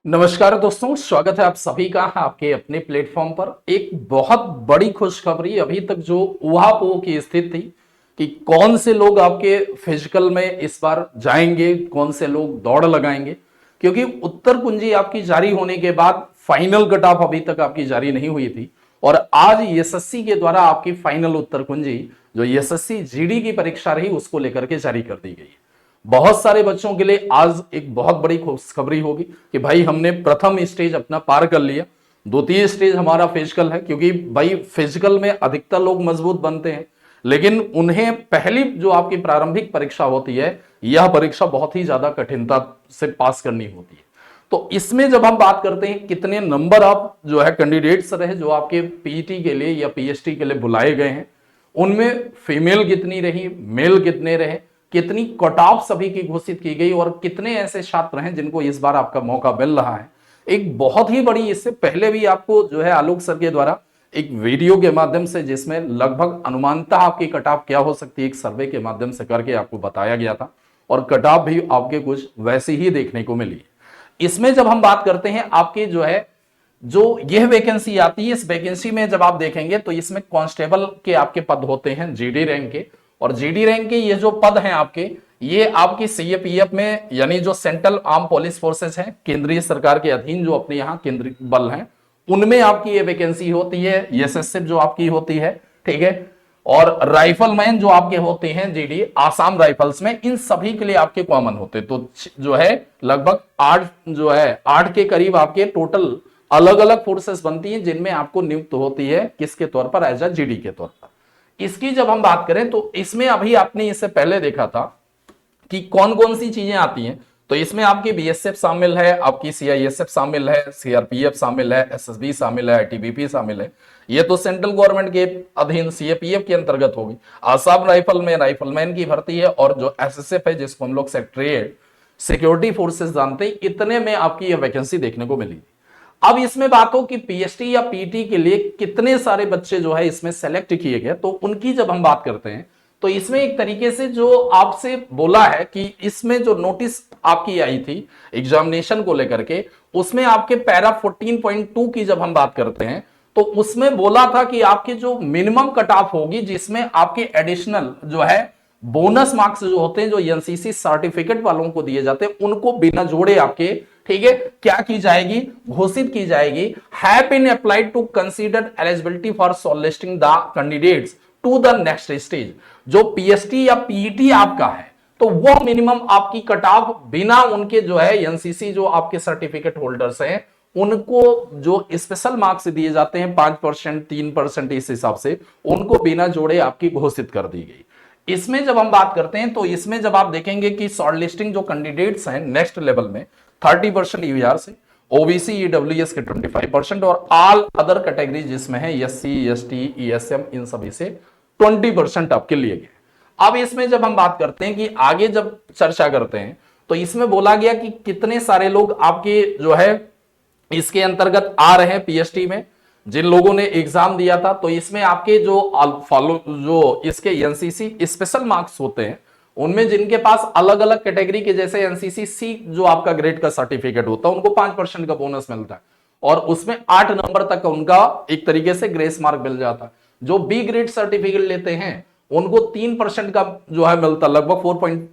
नमस्कार दोस्तों, स्वागत है आप सभी का आपके अपने प्लेटफॉर्म पर। एक बहुत बड़ी खुशखबरी, अभी तक जो ऊहापोह की स्थिति थी कि कौन से लोग आपके फिजिकल में इस बार जाएंगे, कौन से लोग दौड़ लगाएंगे, क्योंकि उत्तर कुंजी आपकी जारी होने के बाद फाइनल कट ऑफ अभी तक आपकी जारी नहीं हुई थी और आज एसएससी के द्वारा आपकी फाइनल उत्तर कुंजी जो एसएससी जीडी की परीक्षा रही उसको लेकर के जारी कर दी गई है। बहुत सारे बच्चों के लिए आज एक बहुत बड़ी खुशखबरी होगी कि भाई हमने प्रथम स्टेज अपना पार कर लिया। द्वितीय स्टेज हमारा फिजिकल है, क्योंकि भाई फिजिकल में अधिकतर लोग मजबूत बनते हैं, लेकिन उन्हें पहली जो आपकी प्रारंभिक परीक्षा होती है यह परीक्षा बहुत ही ज्यादा कठिनता से पास करनी होती है। तो इसमें जब हम बात करते हैं कितने नंबर आप जो है कैंडिडेट्स रहे जो आपके पीईटी के लिए या पीएचडी के लिए बुलाए गए हैं, उनमें फीमेल कितनी रही, मेल कितने रहे, कितनी कट ऑफ सभी की घोषित की गई और कितने ऐसे छात्र हैं जिनको इस बार आपका मौका मिल रहा है। एक बहुत ही बड़ी, इससे पहले भी आपको जो है आलोक सर के द्वारा एक वीडियो के माध्यम से जिसमें लगभग अनुमानतः आपकी कट ऑफ क्या हो सकती है एक सर्वे के माध्यम से करके आपको बताया गया था और कट ऑफ भी आपके कुछ वैसी ही देखने को मिली। इसमें जब हम बात करते हैं आपके जो यह वैकेंसी आती है, इस वैकेंसी में जब आप देखेंगे तो इसमें कांस्टेबल के आपके पद होते हैं जीडी रैंक के, और जीडी रैंक के ये जो पद हैं आपके, ये आपकी सीएपीएफ में यानी जो सेंट्रल आर्म पुलिस फोर्सेस हैं, केंद्रीय सरकार के अधीन जो अपने यहाँ केंद्रीय बल हैं, उनमें आपकी ये वैकेंसी होती है। एसएसएफ जो आपकी होती है, ठीक है, और राइफलमैन जो आपके होते हैं जीडी आसाम राइफल्स में, इन सभी के लिए आपके कॉमन होते हैं। तो जो है लगभग 8 के करीब आपके टोटल अलग अलग फोर्सेस बनती हैं जिनमें आपको नियुक्त होती है किसके तौर पर, एज अ जीडी के तौर पर। इसकी जब हम बात करें तो इसमें अभी आपने इससे पहले देखा था कि कौन कौन सी चीजें आती हैं। तो इसमें आपकी बीएसएफ शामिल है, आपकी सीआईएसएफ शामिल है, सीआरपीएफ शामिल है, एसएसबी शामिल है, आईटीबीपी शामिल है। ये तो सेंट्रल गवर्नमेंट के अधीन सीएपीएफ के अंतर्गत होगी। आसाम राइफल में राइफलमैन की भर्ती है, और जो एसएसएफ है जिसको हम लोग सेक्रेटरीट सिक्योरिटी फोर्सेस जानते हैं, इतने में आपकी यह वैकेंसी देखने को मिली। अब इसमें बात हो कि पीएचडी या पीटी के लिए कितने सारे बच्चे जो है इसमें सेलेक्ट किए गए, तो उनकी जब हम बात करते हैं तो इसमें एक तरीके से जो आपसे बोला है कि इसमें जो नोटिस आपकी आई थी एग्जामिनेशन को लेकर के, उसमें आपके पैरा 14.2 की जब हम बात करते हैं तो उसमें बोला था कि आपके जो मिनिमम कट ऑफ होगी जिसमें आपके एडिशनल जो है बोनस मार्क्स जो होते हैं, जो एनसीसी सर्टिफिकेट वालों को दिए जाते हैं, उनको बिना जोड़े आपके, ठीक है, क्या की जाएगी, घोषित की जाएगी। Have been applied to consider eligibility for shortlisting the candidates to the next stage. जो पीएचडी या पीईटी आपका है तो वो मिनिमम आपकी कट ऑफ बिना उनके जो है एनसीसी जो आपके सर्टिफिकेट होल्डर्स हैं उनको जो स्पेशल मार्क्स दिए जाते हैं 5%, 3%, इस हिसाब से उनको बिना जोड़े आपकी घोषित कर दी गई। इसमें जब हम बात करते हैं तो इसमें जब आप देखेंगे कि शॉर्ट लिस्टिंग जो कैंडिडेट्स हैं नेक्स्ट लेवल में 30% ईवीआर से, ओबीसी ईडब्ल्यूएस के 25% और ऑल अदर कैटेगरीज जिसमें है एससी, एसटी, ईएसएम, इन सभी से 20% आपके लिए गए। अब इसमें जब हम बात करते हैं कि आगे जब चर्चा करते हैं तो इसमें बोला गया कि कितने सारे लोग आपके जो है इसके अंतर्गत आ रहे हैं पीएचडी में, जिन लोगों ने एग्जाम दिया था। तो इसमें आपके जो फॉलो जो इसके एनसीसी स्पेशल मार्क्स होते हैं उनमें जिनके पास अलग अलग कैटेगरी के, जैसे एनसीसी सी जो आपका ग्रेड का सर्टिफिकेट होता है उनको 5% का बोनस मिलता है और उसमें 8 नंबर तक उनका एक तरीके से ग्रेस मार्क मिल जाता है। जो बी ग्रेड सर्टिफिकेट लेते हैं उनको 3% का जो है मिलता, लगभग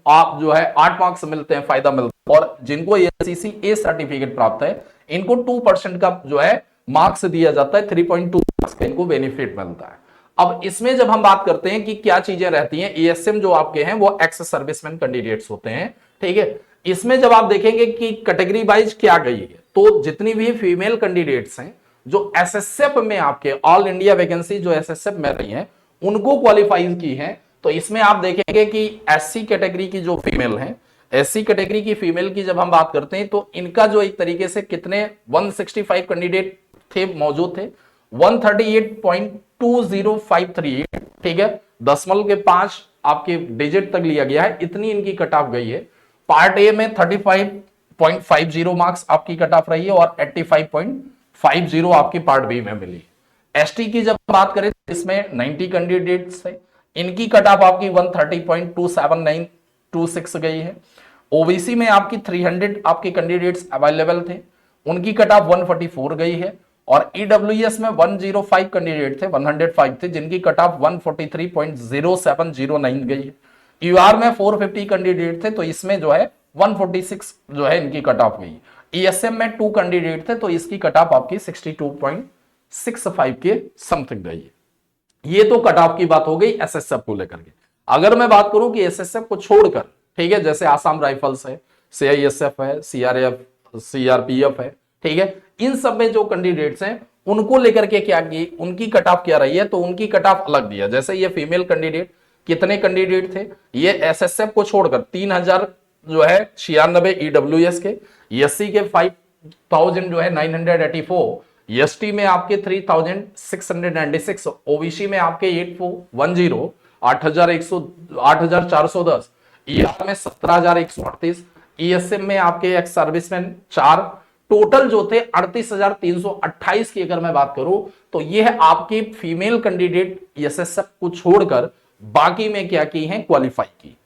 8 मार्क्स मिलते हैं, फायदा मिलता है। और जिनको एनसीसी ए सर्टिफिकेट प्राप्त है इनको 2% का जो है मार्क्स दिया जाता है, 3.2 मार्क्स का इनको बेनिफिट मिलता है। अब इसमें जब हम बात करते हैं कि क्या चीजें रहती हैं, एएसएम जो आपके हैं वो एक्स सर्विसमैन कैंडिडेट्स होते हैं, ठीक है। इसमें जब आप देखेंगे कि कैटेगरी वाइज क्या गई है, तो जितनी भी फीमेल कैंडिडेट्स हैं जो एसएसएफ में आपके ऑल इंडिया वैकेंसी जो एसएसएफ में रही है उनको क्वालिफाई की है, तो इसमें आप देखेंगे कि एससी कैटेगरी की जो फीमेल है, एससी कैटेगरी की फीमेल की जब हम बात करते हैं तो इनका जो एक तरीके से कितने 165 कैंडिडेट थे, मौजूद थे, 138.2053, ठीक है, 5 आपके डिजिट तक लिया गया है, इतनी इनकी कट ऑफ गई है। पार्ट ए में 35.50 मार्क्स आपकी कट ऑफ रही है और 85.50 आपकी पार्ट बी में मिली। एसटी की जब बात करें तो इसमें 90 कैंडिडेट्स है, इनकी कट ऑफ आपकी 130.27926 गई है। ओबीसी में आपकी 300 आपके कैंडिडेट्स अवेलेबल थे, उनकी कट ऑफ 144 गई है। और ईडब्ल्यूएस में 105 कैंडिडेट थे, 105 थे, जिनकी कट ऑफ 143.0709 गई है। यूआर में 450 कैंडिडेट थे, तो इसमें जो है 146 जो है इनकी कट ऑफ गई। ईएसएम में 2 कैंडिडेट थे, तो इसकी कट ऑफ आपकी 62.65 के समथिंग गई है। ये तो कट ऑफ की बात हो गई एसएसएफ को लेकर के। अगर मैं बात करूं कि एसएसएफ को छोड़कर, ठीक है, जैसे आसाम राइफल्स है, सीआईएसएफ है, सीआरएफ, सीआरपीएफ है, ठीक है, इन सब में जो कैंडिडेट्स हैं उनको लेकर के क्या की, उनकी कट ऑफ क्या रही है, तो उनकी कट ऑफ अलग दिया। जैसे ये फीमेल कैंडिडेट, कितने कैंडिडेट थे, ये एसएसएफ को छोड़कर 3000 जो है 96 ईडब्ल्यूएस के, एससी के 5000 जो है 984, एसटी में आपके 3696, ओबीसी में आपके 8410, 8410, ईआर में 17138, ईएसएम में आपके एक्स सर्विसमैन 4, टोटल जो थे 38,328 की अगर मैं बात करूं तो ये है आपकी फीमेल कैंडिडेट एसएसएफ को छोड़कर बाकी में क्या की है, क्वालिफाई की।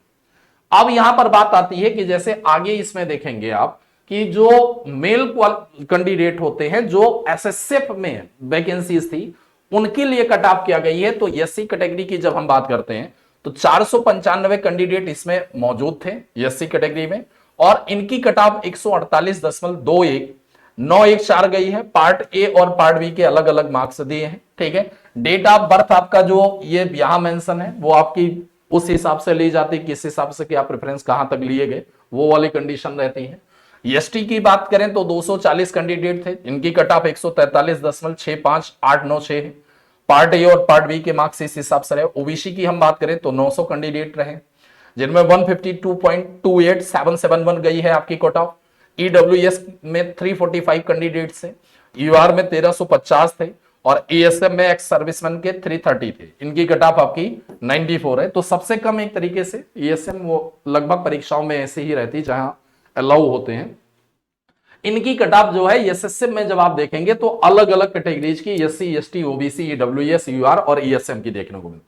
अब यहां पर बात आती है कि जैसे आगे इसमें देखेंगे आप कि जो मेल कैंडिडेट होते हैं जो एसएसएफ में वैकेंसीज थी उनके लिए कट ऑफ किया गई है। तो एससी कैटेगरी की जब हम बात करते हैं तो 495 कैंडिडेट इसमें मौजूद थे एससी कैटेगरी में, और इनकी कट ऑफ 148.21 गई है। पार्ट ए और पार्ट बी के अलग अलग मार्क्स दिए हैं, ठीक है। डेट ऑफ बर्थ आपका जो ये यहां मेंशन है वो आपकी उस हिसाब से ली जाती है, किस हिसाब से कि आप प्रेफरेंस कहां तक लिए गए, वो वाली कंडीशन रहती है। एसटी की बात करें तो 240 कैंडिडेट थे, इनकी कट ऑफ 143.65896 है। पार्ट ए और पार्ट बी के मार्क्स इस हिसाब से रहे। ओबीसी की हम बात करें तो 900 कैंडिडेट रहे, जिनमें 152.28771 गई है आपकी कट ऑफ। ईडब्ल्यूएस में 345 कैंडिडेट थे, यूआर में 1350 थे, और एएसएम में एक्स सर्विसमैन के 330 थे। इनकी कट ऑफ आपकी 94 है। तो सबसे कम एक तरीके से एएसएम वो लगभग परीक्षाओं में ऐसे ही रहती जहां अलाउ होते हैं। इनकी कट ऑफ जो है एसएसएफ में जब आप देखेंगे तो अलग अलग कैटेगरीज की SC, ST, OBC, EWS, UR और ईएसएम की देखने को मिलती।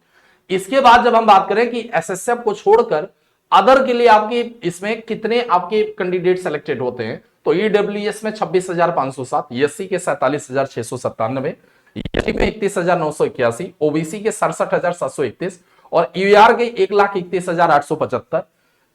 इसके बाद जब हम बात करें कि एसएसएफ को छोड़कर अदर के लिए आपकी इसमें कितने आपके कैंडिडेट सेलेक्टेड होते हैं, तो ईडब्ल्यूएस में 26,507, एससी के 47,697, एसटी में 31,981, ओबीसी के 67,731 और यूआर के 1,31,875,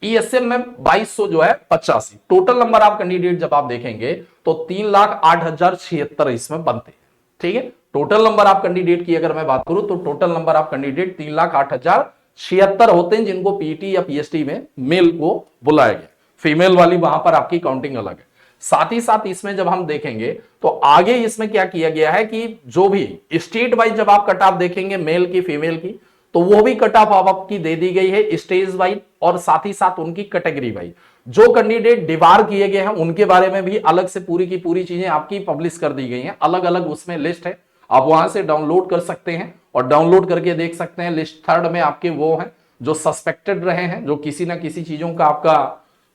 ईएसएम में 2200 जो है 85। टोटल नंबर ऑफ कैंडिडेट जब आप देखेंगे तो 3,08,076 इसमें बनते हैं, ठीक है। टोटल नंबर ऑफ कैंडिडेट की अगर मैं बात करूं तो टोटल नंबर ऑफ कैंडिडेट 3,08,076 होते हैं जिनको पीटी या पीएचडी में मेल को बुलाया गया। फीमेल वाली वहां पर आपकी काउंटिंग अलग है। साथ ही साथ इसमें जब हम देखेंगे तो आगे इसमें क्या किया गया है कि जो भी स्टेट वाइज जब आप कट ऑफ देखेंगे मेल की फीमेल की तो वो भी कट ऑफ आपकी दे दी गई है स्टेज वाइज और साथ ही साथ उनकी कैटेगरी वाइज। जो कैंडिडेट डिबार किए गए हैं उनके बारे में भी अलग से पूरी की पूरी चीजें आपकी पब्लिश कर दी गई हैं, अलग अलग उसमें लिस्ट है, आप वहां से डाउनलोड कर सकते हैं और डाउनलोड करके देख सकते हैं। लिस्ट थर्ड में आपके वो हैं जो सस्पेक्टेड रहे हैं, जो किसी ना किसी चीजों का आपका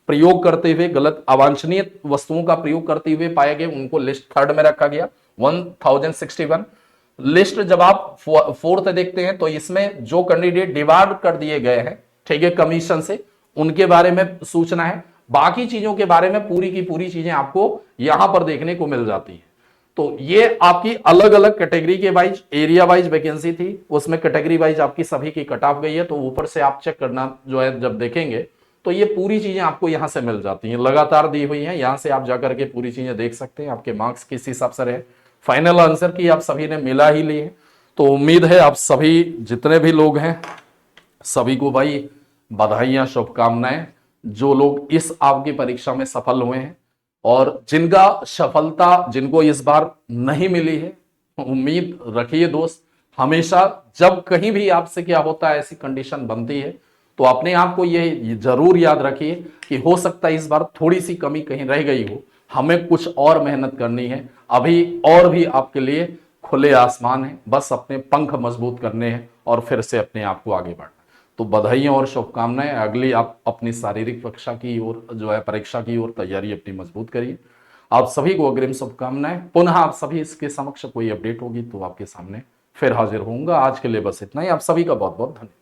प्रयोग करते हुए, गलत अवांछनीय वस्तुओं का प्रयोग करते हुए पाए गए, उनको लिस्ट थर्ड में रखा गया 1061। लिस्ट जब आप फोर्थ देखते हैं तो इसमें जो कैंडिडेट डिबार कर दिए गए हैं, ठीक है, कमीशन से, उनके बारे में सूचना है। बाकी चीजों के बारे में पूरी की पूरी चीजें आपको यहां पर देखने को मिल जाती है। तो ये आपकी अलग अलग कैटेगरी के वाइज, एरिया वाइज वैकेंसी थी, उसमें कैटेगरी वाइज आपकी सभी की कट ऑफ गई है। तो ऊपर से आप चेक करना जो है जब देखेंगे तो ये पूरी चीजें आपको यहां से मिल जाती हैं, लगातार दी हुई हैं। यहां से आप जाकर के पूरी चीजें देख सकते हैं, आपके मार्क्स किस हिसाब से रहे। फाइनल आंसर की आप सभी ने मिला ही लिए, तो उम्मीद है आप सभी जितने भी लोग हैं सभी को भाई बधाइयां, शुभकामनाएं। जो लोग इस आपकी परीक्षा में सफल हुए हैं और जिनका सफलता जिनको इस बार नहीं मिली है, उम्मीद रखिए दोस्त, हमेशा जब कहीं भी आपसे क्या होता है ऐसी कंडीशन बनती है तो अपने आप को ये जरूर याद रखिए कि हो सकता है इस बार थोड़ी सी कमी कहीं रह गई हो, हमें कुछ और मेहनत करनी है। अभी और भी आपके लिए खुले आसमान है, बस अपने पंख मजबूत करने हैं और फिर से अपने आप को आगे बढ़ना। तो बधाइयां और शुभकामनाएं। अगली आप अपनी शारीरिक परीक्षा की ओर जो है परीक्षा की ओर तैयारी अपनी मजबूत करिए। आप सभी को अग्रिम शुभकामनाएं। पुनः आप सभी इसके समक्ष कोई अपडेट होगी तो आपके सामने फिर हाजिर होऊंगा। आज के लिए बस इतना ही। आप सभी का बहुत बहुत धन्यवाद।